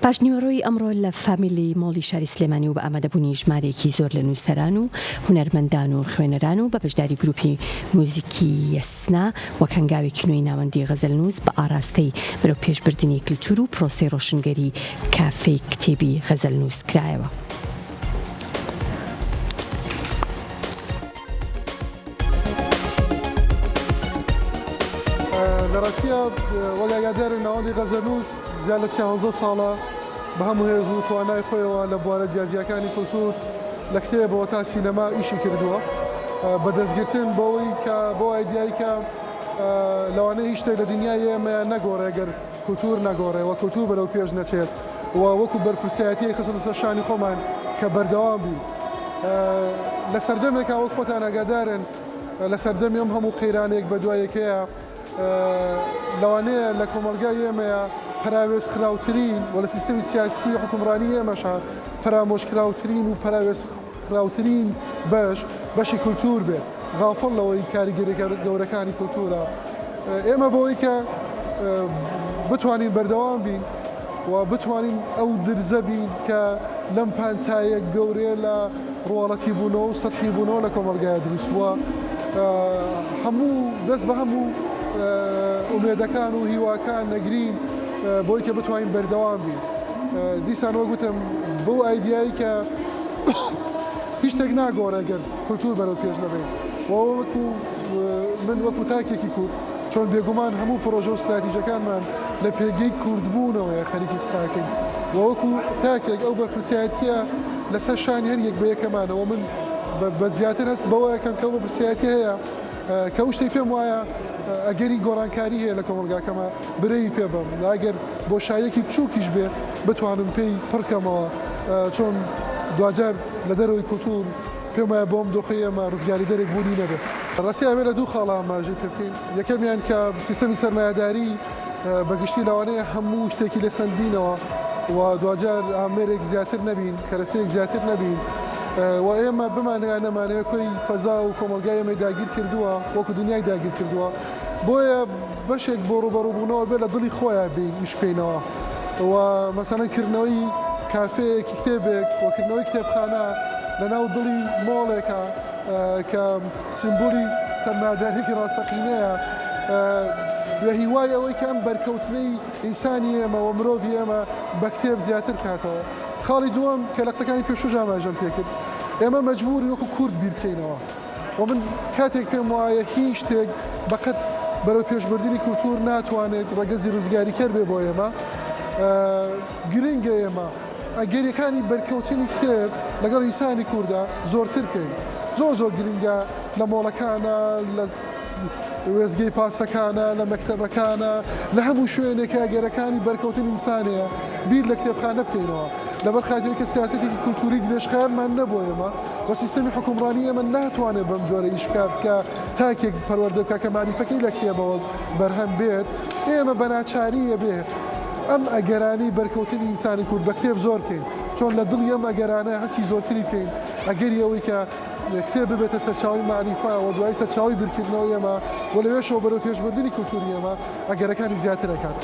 پاشنیوەڕۆی ئەمڕۆ لە فامیلی مۆڵی شاری سلێمانی و بە ئامادەبوونی ژمارێکی زۆر لە نووسەران و هونەرمەندان و خوێنەران و بە بەشداری گروپی موزیکی یەسنا وەک هەنگاوێکی نوێی ناوەندی غەزەلنووس بە ئاراستەی بەرەو پێشبردنی کلتور و پرۆسەی ڕۆشنگەری کافەی کتێبی غەزەلنووس کرایەوە. لە ڕاستیە وەک ئاگادارن ناوەندی غەزەلنووس زیاد لە 13 ساڵە بە هەموو هێز و توانای خۆیەوە لە بوارە جیاجیەکانی کولتور لە کتێبەوە تا سینەما ئیشی کردووە بە دەستگرتن بەوەی کە بۆ ئایدیایی کە لەوانەیە هیچ شتێک لە دنیای ئێمە نەگۆڕێ گەر کولتور نەگۆڕێ و کولتور بەرەو پێش نەچێت و وەکو بەرپرسایەتی خستە سەر شانی خۆمان کە بەردەوام بین. لە سەردەمێکا وەک خۆتان ئاگادارن لە سەردەمی ئەم هەموو قەیرانێک بە دوایەکەیە لەوانەیە لە کۆمەلگای ئێمەیە پراوێز خراوترین و لە سیستەمی سیاسی و حکومڕانی ئێمەشە فرامۆشکراوترین و پراوێز خراوترین بەشی کولتور بێت غافڵ لەوەی کاریگەری گەورەکانی کولتورە. ئێمە بۆەوەی کە بتوانین بەردەوام بین و بتوانین ئەو درزە بین کە لەم پانتایە گەورەیە لە ڕواڵەتی بوونەوە و سەدحی بوونەوە لە کۆمەلگایە دروست بووە هەموو دەست بە هەموو ئومێدەکان و هیواکان نەگرین بۆی کە بتوانین بەردەوام بین. دیسانەوە گوتم بۆ ئایدیایی کە هیچ شتێک ناگۆڕێ گەر کولتور بەرەو پێش نەبێت من وەکو تاکێکی کورد چۆن بێگومان هەموو پرۆژە و استراتیژەکانمان لە پێگەی کوردبوونەوەیە خەریکی قساکەین و وەکو تاکێک ئەو بەرپرسایەتیە لەسەر شانی هەر یەک بە یەکەمانەوە من بە زیاتر هەست بەوە یەکەم کە بەرپرسایەتی هەیە کە ئەو شتەی پێم وایە ئەگەری گۆڕانکاری هەیە لە کۆمەلگاکەمە برەی پێ بم ئەگەر بۆشایەکی بچووکیش بێ بتوانم پێی پڕکەمەوە چۆن دوجار لە دەرەوەی کولتور پێم وایە بۆم دۆخی ئێمە ڕزگاری دەرێک بوونی نەبێت. ڕاستی ئەوێ لە دوو خاڵە ئاماژەی پێ بکەین. یەکەمیان کە سیستەمی سەرمایه‌داری بەگشتی لەوانەیە هەموو شتێکی لەسەند بینەوە و دوجار ئامێرێک زیاتر نەبین کەرەستەیەک زیاتر نەبین و ئێمە بمانەیە نەمانەیە کۆی فەزا و کۆمەلگای ئێمە داگیر کردووە وەکو دنیای داگیر کردووە بۆیە بەشێک بۆ ڕوبەڕووبوونەوە بێت لە دڵی خۆیان بین وش بکەینەوە و مەسەڵەن کردنەوەی کافەیەکی کتێبێک وەکردنەوەی کتێبخانە لە ناو دڵی مۆڵێکە کە سیمبۆلی سەرمایه‌دارێکی ڕاستەقینەیە بە هیوای ئەوەی کە ئەم بەرکەوتنەی ئینسانی ئێمە و مرۆڤی ئێمە بە کتێب زیاتر کاتەوە. خاڵی دووەم کە لە قسەکانی پێشوو ئاماژەم پێکرد ئێمە مەجبوری وەکو کورد بیر بکەینەوە و من کاتێک پێم وایە هیچ شتێک بەقەت بەرەو پێشبردننی کولتور ناتوانێت ڕەگەزی ڕزگاریکەر بێ بۆ ئێمە گرنگە ئێمە ئەگەریەکانی بەرکەوتنی کتێب لەگەڵ ئینسانی کووردا زۆرتر بکەین. زۆر گرنگە لە مۆڵەکانە لە وێزگەی پاسەکانە لە مەکتەبەکانە لە هەموو شوێنێکە گەرەکانی بەرکەوتنی ئینسانەیە بیر لە کتێبخانە بکەینەوە لەبەر خاطرەوەی کە سیاسەتێکی کولتوری درێژخایانمان نەبووە ئێمە و سیستەمی حکومڕانی ئێمە ناتوانێت بەم جۆرە ئیش بکات کە تاکێک پەروەردە بکات کە مانیفەکەی لە کتێبەوە بەرهەم بێت ئێمە بەناچاریە بێت ئەم ئەگەرانی بەرکەوتنی ئینسانی کورد بە کتێب زۆر بکەین چۆن لە دڵی ئەم ئەگەرانە هەرچی زۆرتری بکەین ئەگەری ئەوەی کە کتێب ببێتە سەرچاوی معنیفا و دوای سەرچاوی بیرکردنەوەی ئێمە و لەوێشەوە بەرەو پێشبردننی کولتوری ئێمە ئەگەرەکانی زیاتر دەکات.